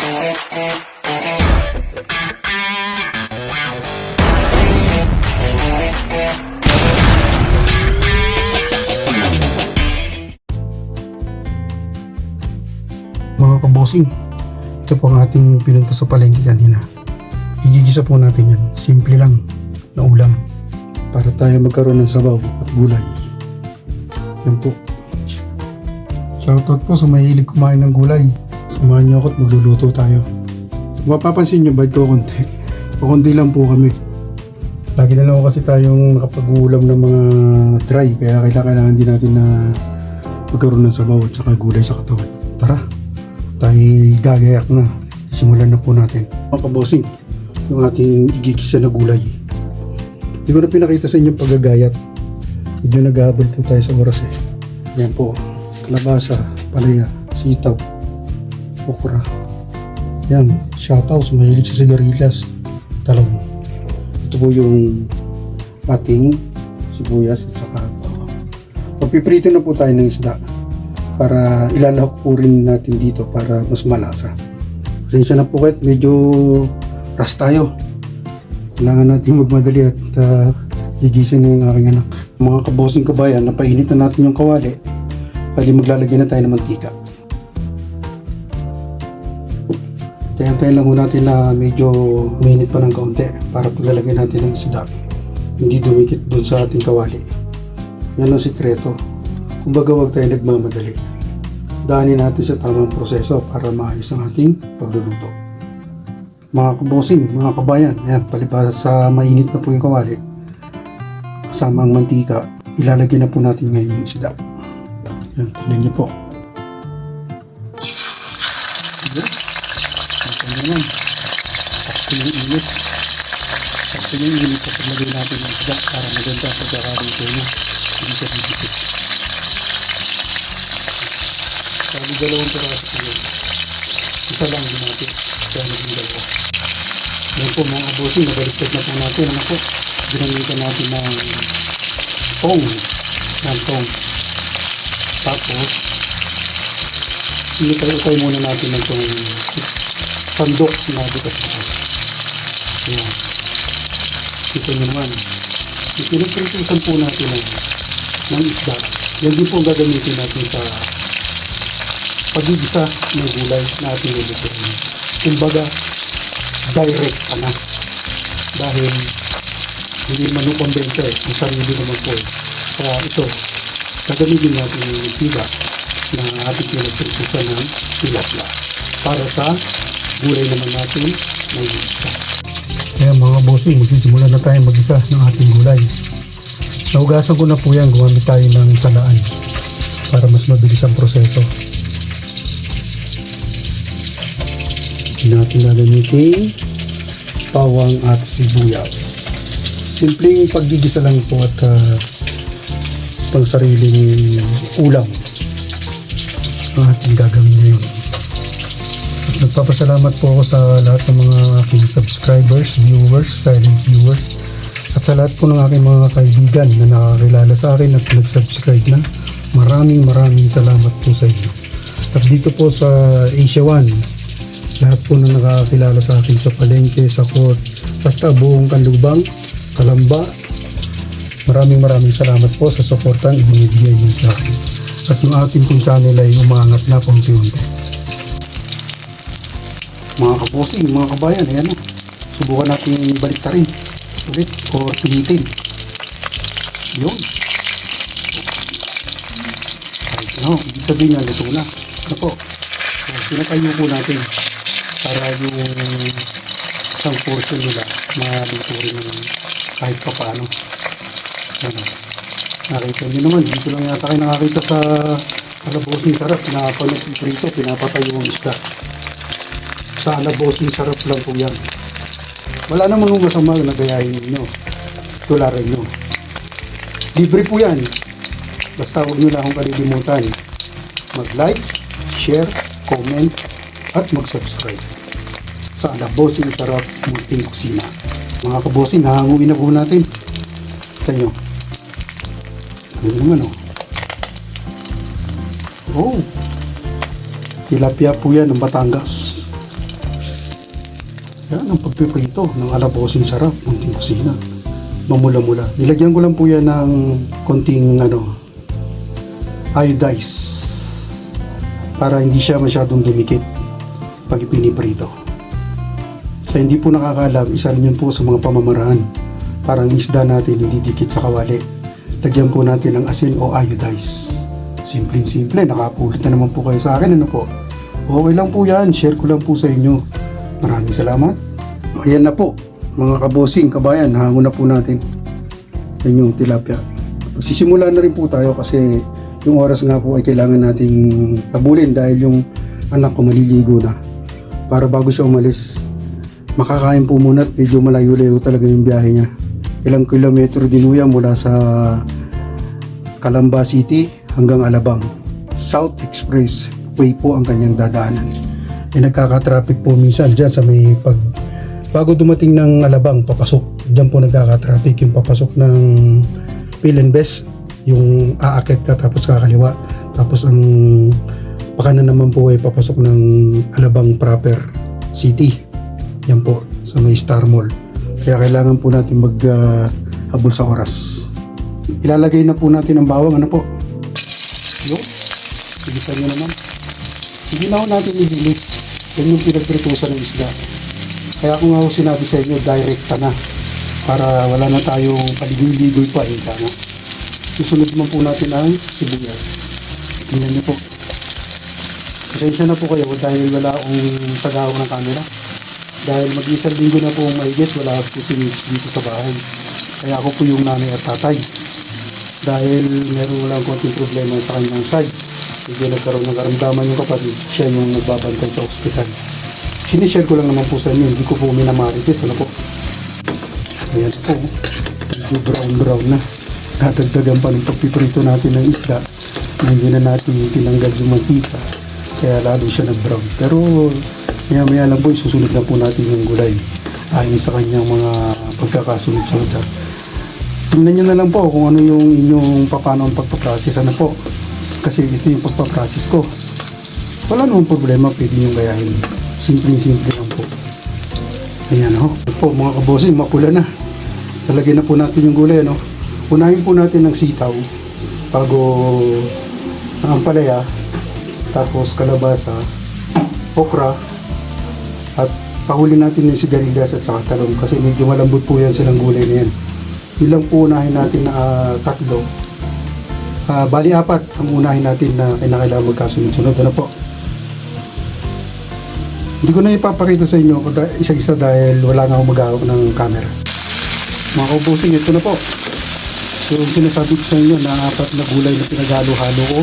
Mga kabosing, ito po ang ating pinunta sa palengke kanina. Igigisa po natin yan. Simple lang na ulam para tayo magkaroon ng sabaw at gulay. Yan po. Shoutout po sa mahilig kumain ng gulay. Samahan niyo ako at magluluto tayo. Mapapansin niyo ba ito konti? Pakunti lang po kami. Lagi na lang kasi tayong nakapag-ulam ng mga dry, kaya kailangan din natin na magkaroon ng sabaw at saka gulay sa katawan. Tara, tayo gagayak na. Simulan na po natin. Mga kabosing, yung ating igigisa na gulay. Hindi ko na pinakita sa inyo paggagayat. Medyo naghahabol po tayo sa oras eh. Yan po, kalabasa, palaya, sitaw, okra. Yan, shoutout sa mahilig sa sigarilyas, talong. Ito po yung ating sibuyas at saka magpiprito na po tayo ng isda para ilalahok po rin natin dito para mas malasa. Pasensya na po kahit medyo ras tayo. Kailangan natin magmadali at gigising na yung aking anak. Mga kabosing kabayan, napainit na natin yung kawali. Kali maglalagay na tayo ng mantika. Tayan-tayan lang ho natin na medyo mainit pa ng kaunti para paglalagay natin ng isda. Hindi dumikit dun sa ating kawali. Yan ang sikreto. Kumbaga huwag tayo nagmamadali. Daanin natin sa tamang proseso para maayos ang ating pagluluto. Mga kabosing, mga kabayan, yan, palibasa sa mainit na po yung kawali. Kasama ang mantika, ilalagay na po natin ngayon yung isda. Yan, tignan niyo po. Yan. Yan yan. Sakto yung init. Sakto yung init at ilagay natin yung isda para maganda sa pagkakaluto niya. Hindi siya bibigit. Sabi dalawang piraso ko yun. Isa lang ginati. Kaya naging dalawa. Yan po mga kabosing, nabaliktad na po natin. Ano po? Ginamitan natin ng tong. Yan tong. Tapos, initay-utay muna natin ng itong sandok na bitas na. Yan. Ito nyo naman. Ipinagpritusan po natin ng isda. Yan din po gagamitin natin sa pagigisa ng gulay na ating lulutuin. Kumbaga, direct ka na. Dahil hindi naman yung kondensya eh. Yung sarili naman po eh. Kaya ito, gagamitin natin yung tiga na ating pinagpritusan ng tilapia para sa gulay naman natin na igisa. Kaya mga bossing, magsisimula na tayo mag-isa ng ating gulay. Naugasan ko na po yan, gumamit tayo ng salaan para mas mabilis ang proseso. Natin gagamitin bawang at sibuyas. Simpleng paggigisa lang po at pang sariling ulam ang ating gagawin ngayon. At nagpapasalamat po ako sa lahat ng mga aking subscribers, viewers, silent viewers, at sa lahat po ng aking mga kaibigan na nakakilala sa akin at nag-subscribe na. Maraming salamat po sa inyo. At dito po sa Asia 1, lahat po na nakakilala sa akin sa palengke, sa court, basta buong Kanlubang, Kalamba, maraming salamat po sa suportang ibinibigay niyo sa akin. At yung ating pong channel ay umangat na konti-unti. Mga kabosing, mga kabayan, ayan na. Subukan natin baliktarin ulit o pilitin. Yun. Kahit no, ibig sabihin nga luto na. Ito po. So, pinatayo po natin para yung isang portion nila maluto rin kahit pa paano. Nakita nyo naman, dito lang yata kayo nakakita sa alabosing sarap na panapiprito, pinapatay yung isda. Sa alabosing sarap lang po yan. Wala namang masama na gayahin nyo, tularan nyo. Libre po yan. Basta huwag nyo lang akong kalilimutan mag-like, share, comment, at mag-subscribe sa Alabosing Sarap Munting Kusina. Mga kabosing, hahanguin na po natin. Sa inyo. Ano naman oh. Tilapia po yan ng Batangas. Yan ang pagpiprito ng alabosing sarap ng Team Kusina. Mamula-mula. Nilagyan ko lang po yan ng konting iodize para hindi siya masyadong dumikit pag ipiniprito. Sa hindi po nakakaalam, isa rin yun po sa mga pamamaraan. Parang isda natin hindi dikit sa kawali. Lagyan po natin ng asin o iodize. Simple-simple, nakapulot na naman po kayo sa akin. Ano po? Okay lang po yan, share ko lang po sa inyo. Maraming salamat. Ayan na po, mga kabosing, kabayan, hango na po natin. Yan yung tilapia. Magsisimula na rin po tayo kasi yung oras nga po ay kailangan nating habulin dahil yung anak ko maliligo na. Para bago siya umalis, makakain po muna at medyo malayo-layo talaga yung biyahe niya. Ilang kilometro din yan mula sa Calamba City hanggang Alabang. South Express Way po ang kanyang dadaanan. Nagkaka-traffic po minsan dyan sa may bago dumating ng Alabang, papasok. Dyan po nagkaka-traffic yung papasok ng Pilenbes, yung aakit ka tapos kakaliwa. Tapos ang pakanan naman po ay papasok ng Alabang proper city. Yan po, sa may Star Mall. Kaya kailangan po natin habol sa oras. Ilalagay na po natin ang bawang, ano po? Yo, ibisan nyo naman. Hindi na ho natin ihilit. Yan yung pinagpritusan ng isda. Kaya kung ako sinabi sa inyo, direkta na. Para wala na tayong paligoy-ligoy pa. Tama. Susunod naman po natin ang sibuyas. Tingnan nyo po. Pasensya na po kayo dahil wala akong tagahawak ng camera. Dahil mag-isang linggo na po mahigit, wala po si dito sa bahay. Kaya ako po yung nanay at tatay. Dahil meron lang konting problema sa kanyang side. Hindi nagkaroon ng karamdaman yung kapatid, siya yung nagbabantay sa ospital. Sinishare ko lang naman po sa inyo, hindi ko po minamarites, ano po. Ayan po, medyo brown na. Dadagdagan pa ng pagpiprito natin ng isda na hindi na natin tinanggal yung mantika. Kaya lalo siya nag-brown. Pero maya lang po, susunod na po natin yung gulay. Ayon sa kanyang mga pagkakasunod-sunod. Tingnan nyo na lang po kung ano yung inyong paano ang pagpaprocess. Ano po? Kasi ito yung pagpaprocess ko. Wala namang problema, pwede nyo gayahin. Simple lang po. Ayan ho. Po mga kabosing, mapula na. Talagyan na po natin yung gulay. Ano? Unahin po natin ng sitaw bago ang ampalaya, tapos kalabasa, okra, at pahuli natin yung sigarilyas at saka talong kasi medyo malambot po yan silang gulay na yan. Yun lang po unahin natin na tatlo. Bali apat ang unahin natin na kailangan magkasunod-sunod. Ano po? Hindi ko na ipapakita sa inyo isa-isa dahil wala na akong mag-ahawak ng camera. Mga kabosing, ito na po. So yung sinasabi ko sa inyo na apat na gulay na pinaghalo-halo ko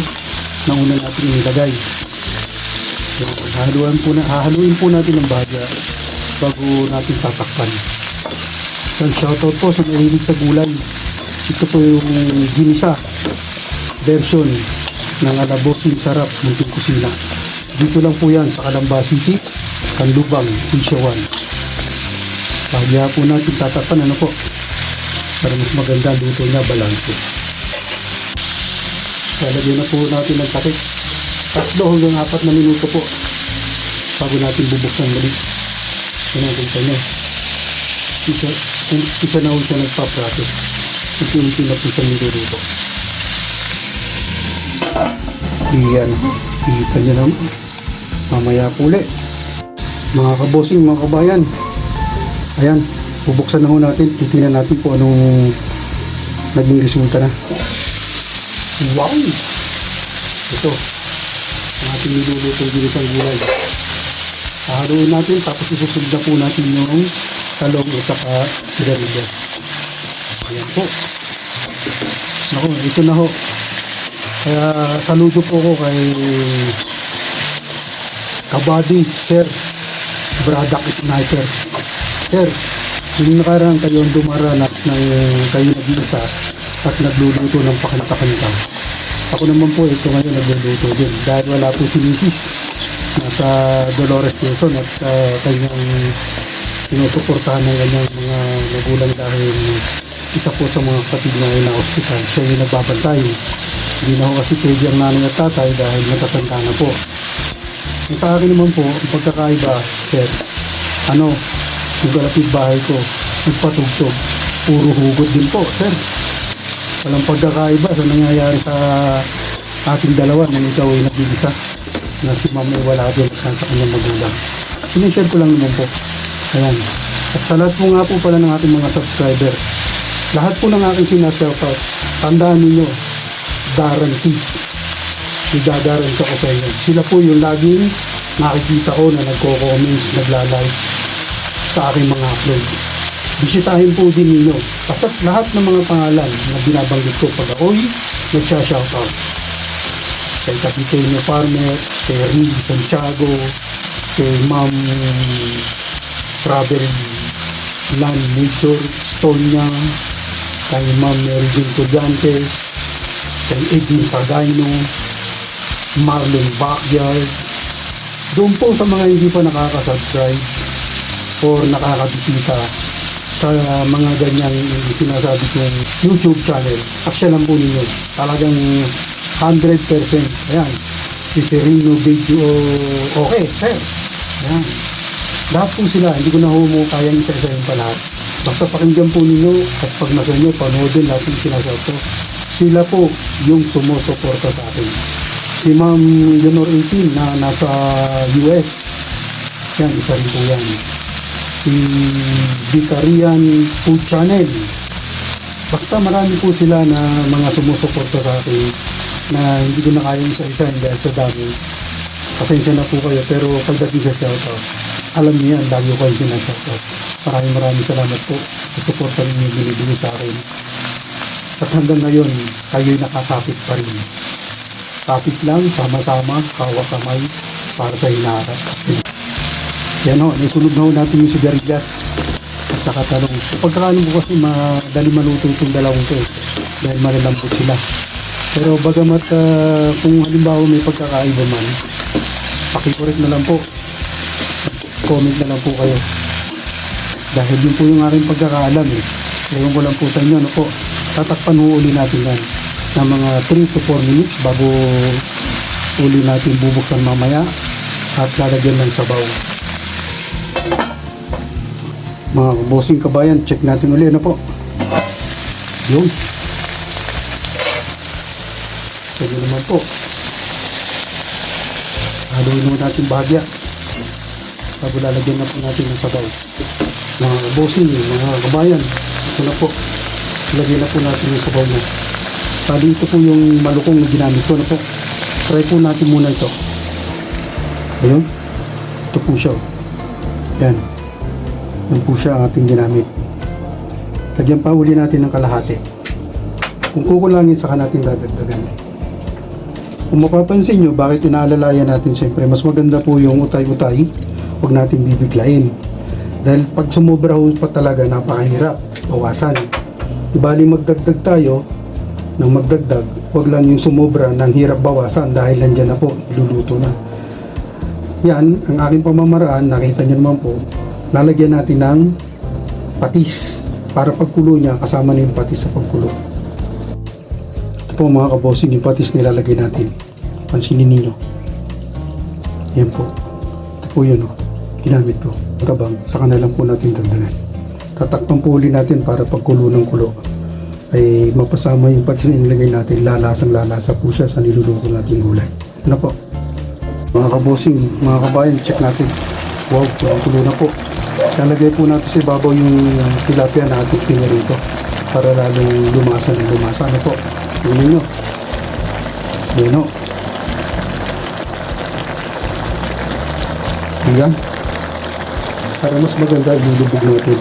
na una natin ilagay. So, hahaluin po natin ng bahagya bago natin tatakpan. So, shoutout po sa mahilig sa gulay. Ito po yung ginisa version ng alabosing sarap ng Team Kusina. Dito lang po yan sa Calamba City, Canlubang, Asia 1. Bahagya po natin tatakpan, ano po, para mas maganda luto niya, balanse. Lalagyan na po natin ng takip. 3 hanggang 4 na minuto po bago natin bubuksan muli. Sinagulta niya. Isa na ho siya nagpa-process. Unti-unti na po siya niluluto. Iyan. Kita niya naman. Mamaya po ulit. Mga kabosing, mga kabayan. Ayan. Bubuksan na ho natin. Titingnan natin kung anong naging resulta na. Wow! Ito. Ang ating niluluto din isang gulay. Hahaluin natin tapos isusunod na po natin yung talong at saka sigarilyo. Ayan po. Naku, ito na ho. Kaya saludo po ko kay Kabady, Sir Bradak Sniper. Sir, yung nakaraan kayo dumaranas na kayo nag-iisa at nagluluto ng pakanta-kanta. Ako naman po ito ngayon nagluluto din dahil wala po si Mrs. Nasa Dolores Quezon at kanyang sinusuportahan ng kanyang mga magulang dahil isa po sa mga kapatid na na hospital. Siya yung nagbabantay. Hindi na ako kasi pwede ang nanay at tatay dahil natatanda na po. Sa akin naman po, ang pagkakaiba, sir, yung kalapit bahay ko, nagpatugtog. Puro hugot din po, sir. Walang pagkakaiba sa nangyayari sa ating dalawa nang ikaw ay nag-iisa na si ma'am ay wala doon sa kanyang magulang. Sinishare ko lang naman po. Ayan. At sa lahat po nga po pala ng ating mga subscriber, lahat po ng aking sinashoutout, tandaan ninyo, guarantee. Igagaranti ko sa inyo. Sila po yung laging nakikita ko na nagko-comments, nagla-like sa aking mga upload. Bisitahin po din ninyo. Kasi lahat ng mga pangalan na binabanggit ko pag ako'y nagsha-shoutout. Kay Kapiteno Farmer, kay Reed Santiago, kay Ma'am Travel Land Nature Estonia, kay Ma'am Mary Jane Collantes, kay Edwin Sargayno, Marlon Backyard. Doon po sa mga hindi pa nakaka-subscribe or nakakabisita sa mga ganyang sinasabi kong YouTube channel, pasyalan po ninyo. Talagang 100%. Ayan. Si Sereno Video okay, sir. Ayan. Lahat po sila. Hindi ko na kayang isa-isahin pa lahat. Basta pakinggan po ninyo at pag nasa nyo, panoodin lahat yung sinasabi. Sila po yung sumusuporta sa atin. Si Ma'am Leonor 18 na nasa US. Yan, isa rin po yan. Si Vicarian Food Channel. Basta marami po sila na mga sumusuporta sa atin na hindi ko na kaya isa-isa dahil sa dami. Pasensya na po kayo, pero pagdating sa shoutout, alam niyo yan, lagi ko kayo sinashoutout. Maraming salamat po sa suporta ninyo binibigay sa akin. At hanggang ngayon, kayo'y nakakapit pa rin. Kapit lang, sama-sama, kawak-kamay para sa hinaharap. Yan o, naisunod na ho natin yung sigarilyas at saka talong. Pagkakalang ko kasi madali maluto itong dalawang to dahil malalambot sila. Pero bagamat kung halimbawa may pagkakaiba man, pakikorek na lang po. Comment na lang po kayo. Dahil yun po yung aking pagkakaalam eh. Ewan ko lang po sa inyo, ano po, tatakpan ho uli natin yan ng mga 3 to 4 minutes bago uli natin bubuksan mamaya at lalagyan ng sabaw. Mga bossing kabayan, check natin uli, ano po. Yung pwede naman po. Haluin naman natin bahagya bago lalagyan na po natin ng sabaw. Mga bossing, mga kabayan, ito na po. Lagyan na po natin yung sabaw na. Bali ito po yung malukong na ginamit ko na po. Try po natin muna ito. Ayun. Ito po siya. Yan. Yan po siya ating ginamit. Lagyan pa uli natin ng kalahati. Kung kukulangin saka natin dadagdagan. Kung mapapansin nyo, bakit inaalalayan natin, siyempre mas maganda po yung utay-utay. Huwag natin bibiglain. Dahil pag sumobra ho pa talaga, napakahirap. Bawasan. Ibali magdagdag tayo, nang magdagdag, huwag lang yung sumobra ng hirap bawasan dahil nandyan na po, iluluto na. Yan, ang aking pamamaraan, nakita nyo naman po, lalagyan natin ng patis para pagkulo niya, kasama na yung patis sa pagkulo. Ito po mga kabossing, yung patis nilalagay natin. Pansinin ninyo. Yan po. Ito po yun, oh. Ginamit ko. Tabang, saka na lang po natin dagdagan. Tatakpan po uli natin para pagkulo ng kulo ay mapasama yung patis na inilagay natin. Lalasang-lalasa po siya sa niluluto natin gulay. Ano po? Mga kabossing, mga kabayan, check natin. Wow, kulo na po. Lalagay po natin sa ibabaw yung tilapia na ating pinarito para lalong lumasa ng lumasa. Ano po? Tingnan nyo. Beno. Ayan. Para mas maganda, ilulubog natin.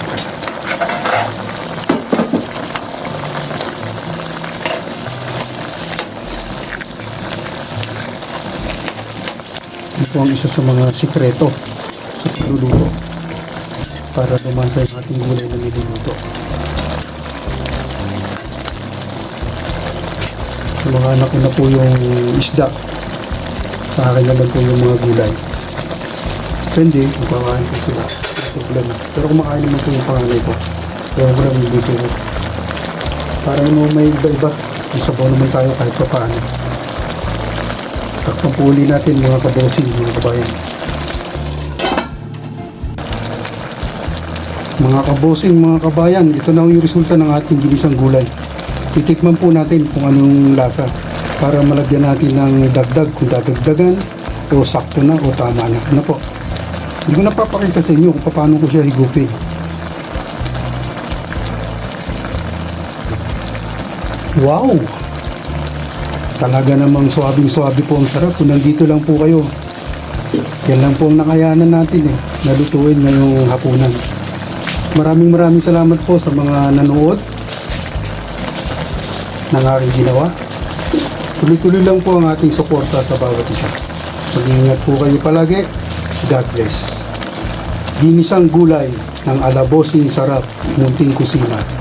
Ito ang isa sa mga sikreto sa pagluluto para lumasa yung ating gulay na niluluto. Sa mga anak ko na po yung isda, sa akin na lang po yung mga gulay. Depende kung kakain ko sila. Pero kumakain naman po yung panganay ko. Kaya ko lang yung dito. Para naman may iba-iba. May sabaw naman tayo kahit pa paano. Takpan po uli natin mga kabossing, mga kabayan. Mga kabosing, mga kabayan, ito na yung resulta ng ating ginisang gulay. Titikman po natin kung anong lasa para malagyan natin ng dagdag kung dadagdagan o sakto na o tama na. Ano po? Hindi ko napapakita sa inyo kung paano ko siya higupin. Wow! Talaga namang swabing-swabe po ang sarap kung nandito lang po kayo. Yan lang po ang nakayanan natin nalutuin ngayong hapunan. Maraming salamat po sa mga nanood ng aking ginawa. Tuloy-tuloy lang po ang ating suporta sa bawat isa. Mag-ingat po kayo palagi. God bless. Ginisang gulay ng alabosing sarap, munting kusina.